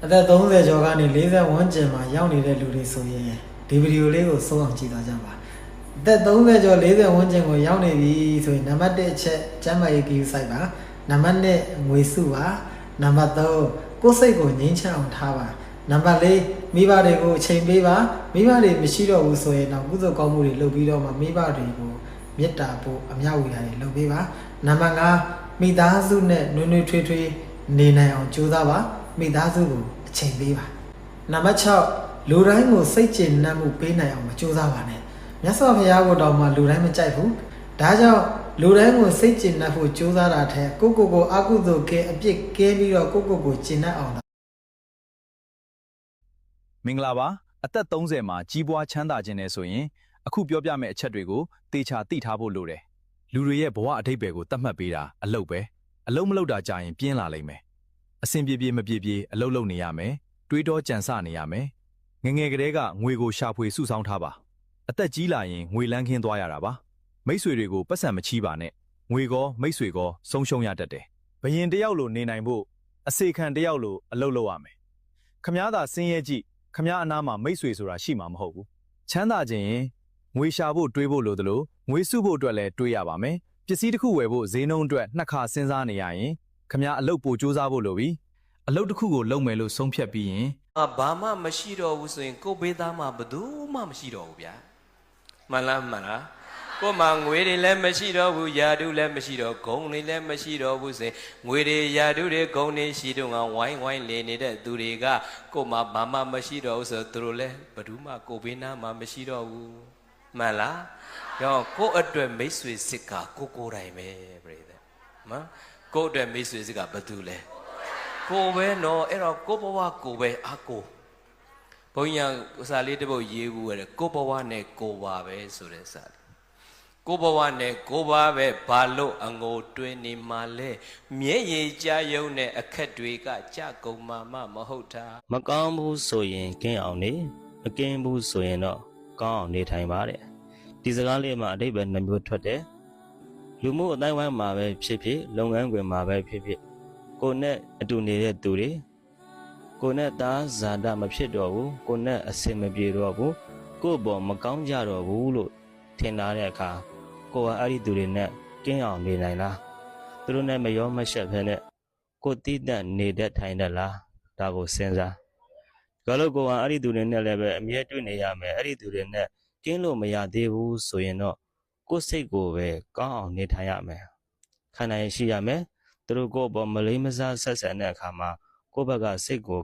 အသက်30ကျော်ကနေ40ဝန်းကျင်မှာရောက်နေတဲ့လူတွေဆိုရင်ဒီဗီဒီယိုလေးကိုစိုးအောင်ကြည့်သွားကြပါအသက်30ကျော်40ဝန်းကျင်ကိုရောက်နေပြီဆိုရင်နံပါတ်1အချက်ကျန်းမာရေးကိစ္စပါနံပါတ်2ငွေစုပါနံပါတ်3ကိုယ်စိတ်ကိုငြိမ်းချမ်းအောင်ထားပါနံပါတ်4မိဘတွေကိုအချိန်ပေးပါမိဘတွေမရှိတော့ဘူးဆိုရင်တော့ကုသိုလ်ကောင်းမှုတွေလုပ်ပြီးတော့မှမိဘတွေကိုမေတ္တာပို့အမြဝေရာတွေလုပ်ပေးပါနံပါတ်5မိသားစုနဲ့နွေးနွေးထွေးထွေးနေနိုင်အောင်ကြိုးစားပါမိသားစုကိုအချိန်ပေးပါနံပါတ်6လူတိုင်းကိုစိတ်ကျေနပ်မှုပေးနိုင်အောင်မကြိုးစားပါနဲ့မြတ်စွာဘုရားကိုတော့မှလူတိုင်းမကြိုက်ဘူးဒါကြောင့်လူတိုင်းကိုစိတ်ကျေနပ်ဖို့ကြိုးစားတာထက်ကိုအကုသိုလ်ကဲအပြစ်ကဲပြီးတော့ကိုကျေနပ်အောင်မင်္ဂလာပါအသက်30မှာကြီးပွားချမ်းသာခြင်းနဲ့ဆိုရင်အခုပြောပြမယ့်အချက်တွေကိုတေချာသိထားဖို့လိုတယ်လူတွေရဲ့ဘဝအဓိပ္ပာယ်ကိုသတ်မှတ်ပေးတာအလုပ်ပဲအလုပ်မလုပ်တာကြာရင်ပြင်းလာလိမ့်မယ်အဆင်ပြေမပြေအလုပ်လုပ်နေရမယ်တွေးတောကြံစနေရမယ်ငငယ်ကလေးကငွေကိုရှာဖွေစုဆောင်းထားပါအသက်ကြီးလာရင်ငွေလန်းခင်းသွားရတာပါမိတ်ဆွေတွေကိုပတ်စံမချီးပါနဲ့ငွေကောမိတ်ဆွေကောဆုံးရှုံးရတတ်တယ်ဘယင်တယောက်လိုနေနိုင်ဖို့အစေခံတယောက်လိုအလုပ်လုပ်ရမယ်ခမားသာစင်းရဲကြည့်ခမားအနားမှာမိတ်ဆွေဆိုတာရှိမှာမဟုတ်ဘူးချမ်းသာခြင်းရင်ငွေရှာဖို့တွေးဖို့လိုသလိုငွေစုဖို့အတွက်လည်းတွေးရပါမယ်ပစ္စည်းတစ်ခုဝယ်ဖို့ဈေးနှုန်းအတွက်နှစ်ခါစဉ်းစားနေရရင်ခမားအလုပ်ပိုစူးစမ်းဖို့လိုပြီအလုပ်တစ်ခုကိုလုပ်မယ်လို့ဆုံးဖြတ်ပြီးရင်ဘာမှမရှိတော့ဘူးဆိုရင်ကိုဘေးသားမှဘယ်သူမှမရှိတော့ဘူးဗျာမှန်လားကိုမှငွေတွေလည်းမရှိတော့ဘူးယာတုလည်းမရှိတော့ဂုံတွေလည်းမရှိတော့ဘူးဆိုရင်ငွေတွေယာတုတွေဂုံတွေရှိတော့ငါဝိုင်းလေနေတဲ့သူတွေကကိုမှဘာမှမရှိတော့ဘူးဆိုသူတို့လည်းဘယ်သူမှကိုဘေးနားမှမရှိတော့ဘူးမှန်လားတော့ကိုအတွက်မိတ်ဆွေစစ်ကကိုတိုင်ပဲပြိတ္တနော်ကိုအတွက်မိတ်ဆွေစစ်ကဘယ်သူလဲကိုပဲနော်အဲ့တော့ကိုဘဝကိုပဲအာကိုဘုန်းကြီးကစာလေးတစ်ပုဒ်ရေးဘူးရတယ်ကိုဘဝနဲ့ကိုပါပဲဆိုတဲ့စာကိုဘဝနဲ့ကိုပါပဲဘာလို့အငိုတွင်းနေမှလဲမျက်ရည်ကြယုံတဲ့အခက်တွေကကြကုန်မှမဟုတ်တာမကောင်းဘူးဆိုရင်ကင်းအောင်နေမကင်းဘူးဆိုရင်တော့ကောင်းအောင်နေထိုင်ပါတဲ့ဒီစကားလေးမှာအဓိပ္ပာယ်နှမျိုးထွက်တယ်လူမှုအတိုင်းဝိုင်းမှာပဲဖြစ်ဖြစ်လုပ်ငန်းခွင်မှာပဲဖြစ်ဖြစ်ကိုနဲ့အတူနေတဲ့သူတွေကိုနဲ့သားဇာတမဖြစ်တော့ဘူးကိုနဲ့အစင်မပြေတော့ဘူးကို့ဘောမကောင်းကြတော့ဘူးလို့ထင်ထားတဲ့အခါကိုကအဲ့ဒီသူတွေနဲ့ကင်းအောင်နေနိုင်လားသူတို့နဲ့မရောမရှက်ဖဲနဲ့ကိုတိတတ်နေတတ်ထိုင်တတ်လားဒါကိုစဉ်းစားဒါလို့ကိုကအဲ့ဒီသူတွေနဲ့လည်းပဲအမြဲတွေ့နေရမယ်အဲ့ဒီသူတွေနဲ့ကင်းလို့မရသေးဘူးဆိုရင်တော့ကိုယ်စိတ်ကိုပဲကောင်းအောင်နေထိုင်ရမယ်ခန္ဓာရရှိရမယ်သူတို့ကိုယ်ပေါ်မလေးမစားဆက်ဆံတဲ့အခါမှာကိုယ့်ဘက်ကစိတ်ကို